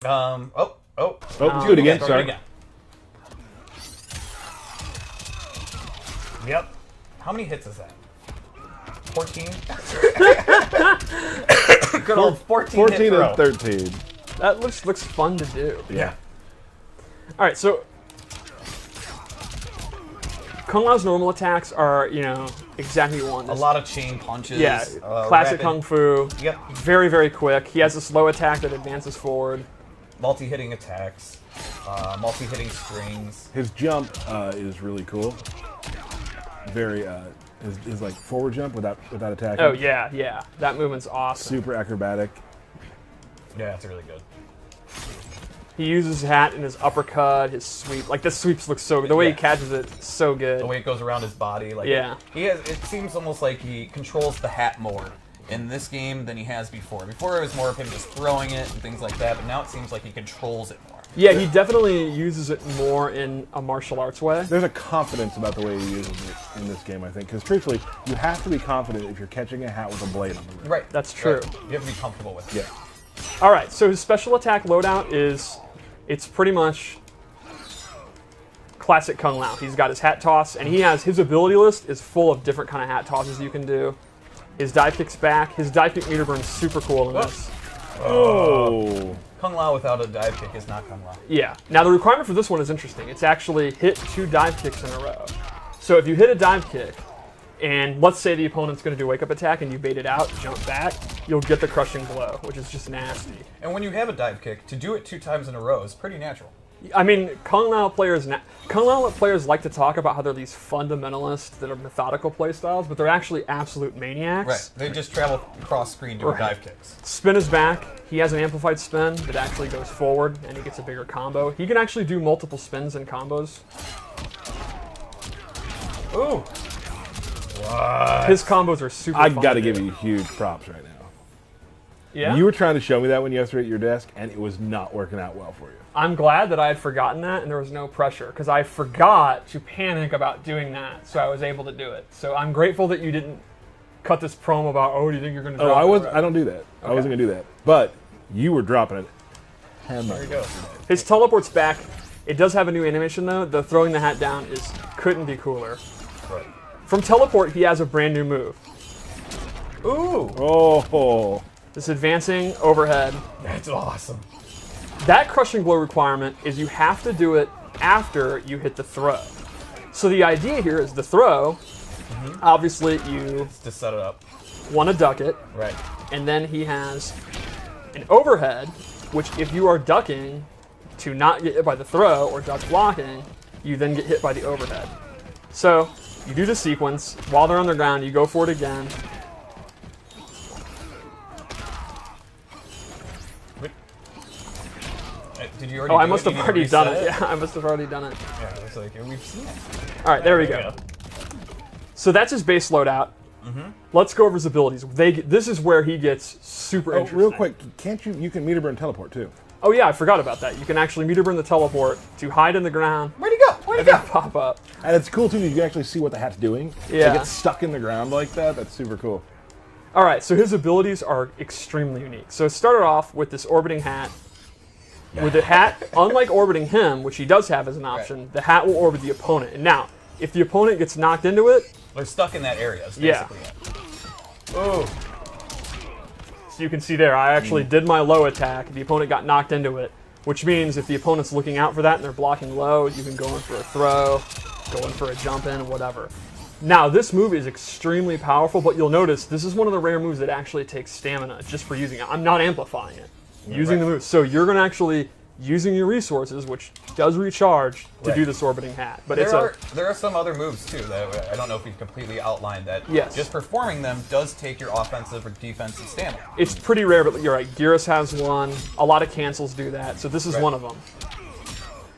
Do it again. Sorry. Yep. How many hits is that? 14? Good old 14 hit throw. and 13. That looks fun to do. Yeah. All right, so Kung Lao's normal attacks are, exactly one. A lot of chain punches. Yeah, classic rapid, kung fu. Yep. Very, very quick. He has a slow attack that advances forward. Multi-hitting attacks. Multi-hitting strings. His jump is really cool. Very his like forward jump without attacking. Oh yeah. That movement's awesome. Super acrobatic. Yeah, that's really good. He uses his hat and his uppercut, his sweep. Like the sweeps look so good. The way he catches it, so good. The way it goes around his body, like it seems almost like he controls the hat more in this game than he has before. Before it was more of him just throwing it and things like that, but now it seems like he controls it more. Yeah, he definitely uses it more in a martial arts way. There's a confidence about the way he uses it in this game, I think. Because truthfully, you have to be confident if you're catching a hat with a blade on the rim. Right. That's true. Right. You have to be comfortable with it. Yeah. All right, so his special attack loadout it's pretty much classic Kung Lao. He's got his hat toss, and his ability list is full of different kind of hat tosses you can do. His dive kick's back. His dive kick meter burn's super cool in this. Oh. Kung Lao without a dive kick is not Kung Lao. Yeah. Now the requirement for this one is interesting. It's actually hit 2 dive kicks in a row. So if you hit a dive kick, and let's say the opponent's going to do a wake-up attack and you bait it out, jump back, you'll get the Crushing Blow, which is just nasty. And when you have a dive kick, to do it 2 times in a row is pretty natural. I mean, Kung Lao players like to talk about how they're these fundamentalists that are methodical playstyles, but they're actually absolute maniacs. Right. They just travel cross screen doing dive kicks. Spin is back. He has an amplified spin that actually goes forward, and he gets a bigger combo. He can actually do multiple spins and combos. Ooh. What? His combos are super I fun got to to give do. you huge props right now. Yeah? You were trying to show me that when yesterday at your desk, and it was not working out well for you. I'm glad that I had forgotten that and there was no pressure, because I forgot to panic about doing that, so I was able to do it. So I'm grateful that you didn't cut this promo about, do you think you're going to drop it? I don't do that. I wasn't going to do that. But you were dropping it. There you go. His teleport's back. It does have a new animation, though. The throwing the hat down couldn't be cooler. Right. From teleport, he has a brand new move. Ooh. Oh. This advancing overhead. That's awesome. That Crushing Blow requirement is you have to do it after you hit the throw. So the idea here is the throw, obviously you To set it up. want to duck it, Right. and then he has an overhead, which if you are ducking to not get hit by the throw or duck blocking, you then get hit by the overhead. So you do the sequence. While they're on the ground, you go for it again. Did you already Oh, do I must it? have You already need to done reset it. Yeah, I must have already done it. Yeah, it's like, we've seen it. All right, there we go. So that's his base loadout. Let's go over his abilities. This is where he gets super interesting. Real quick, you can meter burn teleport too. Oh yeah, I forgot about that. You can actually meter burn the teleport to hide in the ground Where'd he go? Where'd he and go? then pop up. And it's cool too, you can actually see what the hat's doing. Yeah. It gets stuck in the ground like that. That's super cool. All right, so his abilities are extremely unique. So it started off with this orbiting hat. With the hat, unlike orbiting him, which he does have as an option, the hat will orbit the opponent. And now, if the opponent gets knocked into it, They're stuck in that area, is basically it. Oh. so you can see there, I actually did my low attack. The opponent got knocked into it, which means if the opponent's looking out for that and they're blocking low, you can go in for a throw, go in for a jump in, whatever. Now, this move is extremely powerful, but you'll notice this is one of the rare moves that actually takes stamina just for using it. I'm not amplifying it. Using the move. So you're going to actually using your resources, which does recharge, to do this orbiting hat. But there are some other moves too that I don't know if we've completely outlined that. Yes. Just performing them does take your offensive or defensive stamina. it's pretty rare, but you're right. Gearus has one. A lot of cancels do that. So this is one of them.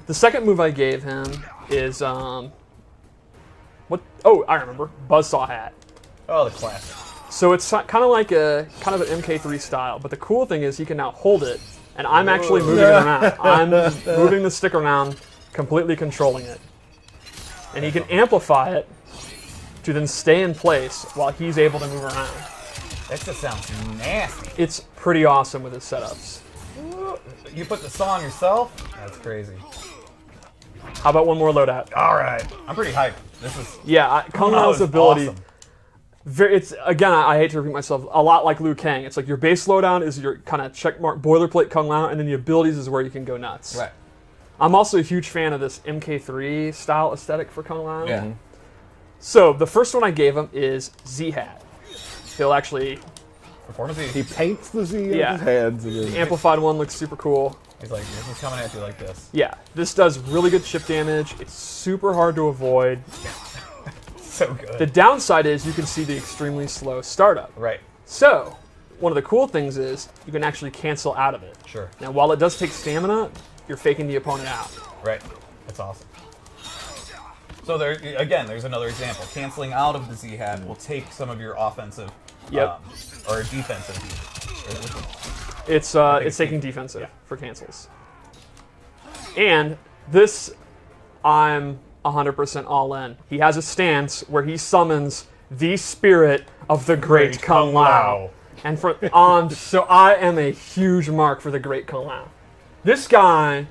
The second move I gave him is what? Oh, I remember. Buzzsaw hat. Oh, the classic. So it's kind of like an MK3 style, but the cool thing is he can now hold it, and I'm actually moving it around. I'm moving the stick around, completely controlling it. And he can amplify it to then stay in place while he's able to move around. That just sounds nasty. It's pretty awesome with his setups. You put the song yourself? That's crazy. How about one more loadout? All right. I'm pretty hyped. This is... Yeah, Kung Lao's ability... Awesome. It's again, I hate to repeat myself, a lot like Liu Kang. It's like your base loadown is your kind of checkmark boilerplate Kung Lao, and then the abilities is where you can go nuts. Right. I'm also a huge fan of this MK3 style aesthetic for Kung Lao. Yeah. So the first one I gave him is Z-Hat. He'll actually... Performance He paints the Z Yeah. on his hands. And The then, amplified one looks super cool. He's like, this is coming at you like this. Yeah, this does really good chip damage. It's super hard to avoid. So good. The downside is you can see the extremely slow startup. Right. So, one of the cool things is you can actually cancel out of it. Sure. Now, while it does take stamina, you're faking the opponent out. Right. That's awesome. So there, again, there's another example. Canceling out of the Z-Hat will take some of your offensive Yep. or defensive. It's taking defensive for cancels. And this, I'm 100% all in. He has a stance where he summons the spirit of the Great Kung Lao. And so I am a huge mark for the Great Kung Lao. This guy...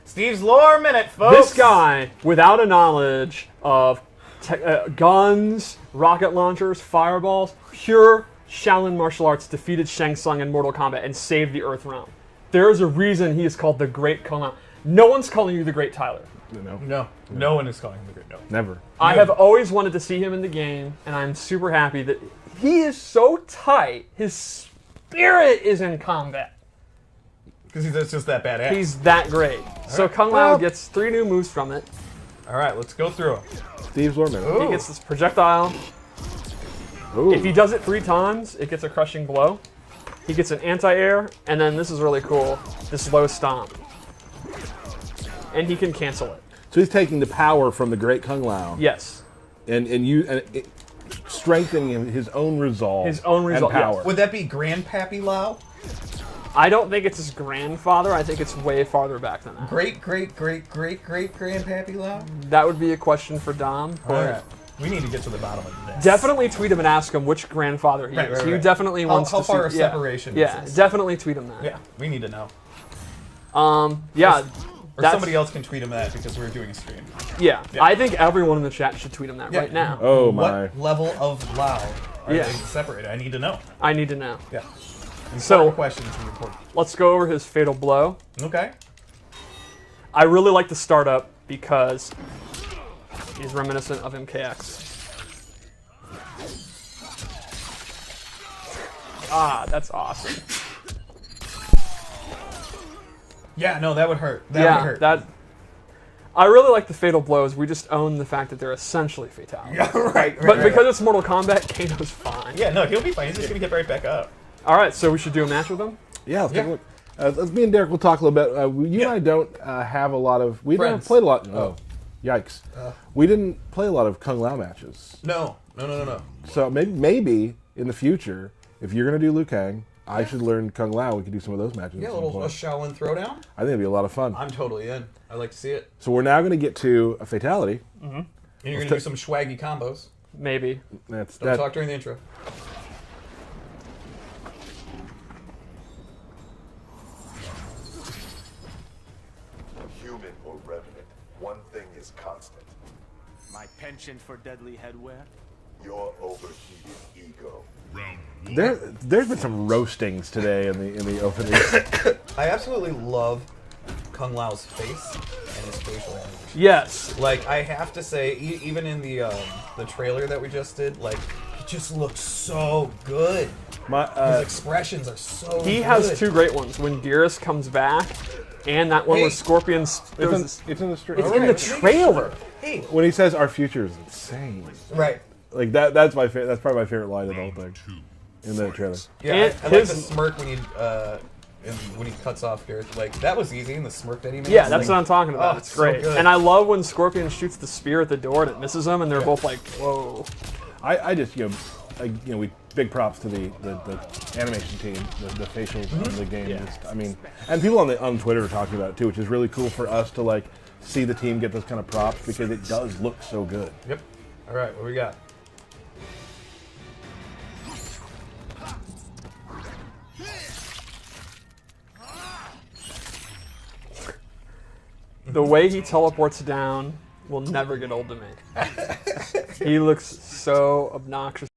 Steve's lore minute, folks! This guy, without a knowledge of guns, rocket launchers, fireballs, pure Shaolin martial arts defeated Shang Tsung in Mortal Kombat and saved the Earth realm. There is a reason he is called the Great Kung Lao. No one's calling you the Great Tyler. No one is calling him the Great. No. never. I have always wanted to see him in the game, and I'm super happy that he is so tight. His spirit is in combat. Because he's just that badass. He's that great. So Kung Lao gets 3 new moves from it. All right, let's go through them. Steve's Lorman. He gets this projectile. Ooh. If he does it 3 times, it gets a crushing blow. He gets an anti-air, and then this is really cool, this low stomp. And he can cancel it. So he's taking the power from the Great Kung Lao. Yes. And strengthening his own resolve. His own resolve, and power. yes. Would that be Grandpappy Lao? I don't think it's his grandfather. I think it's way farther back than that. Great Grandpappy Lao? That would be a question for Dom. All right. We need to get to the bottom of this. Definitely tweet him and ask him which grandfather he is. He definitely wants how to far see. a separation Yeah, is this? definitely tweet him that. Yeah, we need to know. Yeah. Or somebody else can tweet him that because we're doing a stream. Yeah, I think everyone in the chat should tweet him that right now. Oh my. What level of Lao are Yeah. they separated? I need to know. I need to know. Yeah. So, questions are important. let's go over his fatal blow. Okay. I really like the startup because he's reminiscent of MKX. Ah, that's awesome. Yeah, no, that would hurt. That would hurt. That. I really like the fatal blows. We just own the fact that they're essentially fatalities. Yeah, right. But because it's Mortal Kombat, Kano's fine. Yeah, no, he'll be fine. He's just gonna get right back up. All right, so we should do a match with him. Yeah, let's take a look. Let's me and Derek will talk a little bit. You and I don't have a lot of. We don't played a lot. Oh, yikes! We didn't play a lot of Kung Lao matches. No. So maybe in the future, if you're gonna do Liu Kang, I should learn Kung Lao. We could do some of those matches. Yeah, at a some little point. Shaolin throwdown. I think it'd be a lot of fun. I'm totally in. I like to see it. So we're now going to get to a fatality. And you're gonna do some swaggy combos. Maybe. Don't talk during the intro. Human or revenant, one thing is constant. My penchant for deadly headwear? Your overheated ego. There's been some roastings today in the opening. I absolutely love Kung Lao's face and his facial animation. Yes. Like, I have to say, even in the trailer that we just did, like, he just looks so good. His expressions are so good. He has 2 great ones. When Geras comes back, and that one with Scorpions. It's in the trailer. Hey. When he says our future is insane. Right. Like that's my that's probably my favorite line of the whole thing. In the trailer. Yeah, I like the smirk when he cuts off Gareth. Like, that was easy, and the smirk that he made. Yeah, that's what I'm talking about. It's great. So good. And I love when Scorpion shoots the spear at the door and it misses them, and they're both like, whoa. I just we big props to the animation team, the facials in the game. Yeah. Just, I mean, and people on Twitter are talking about it too, which is really cool for us to like see the team get those kind of props because it does look so good. Yep. All right, what do we got? The way he teleports down will never get old to me. He looks so obnoxious.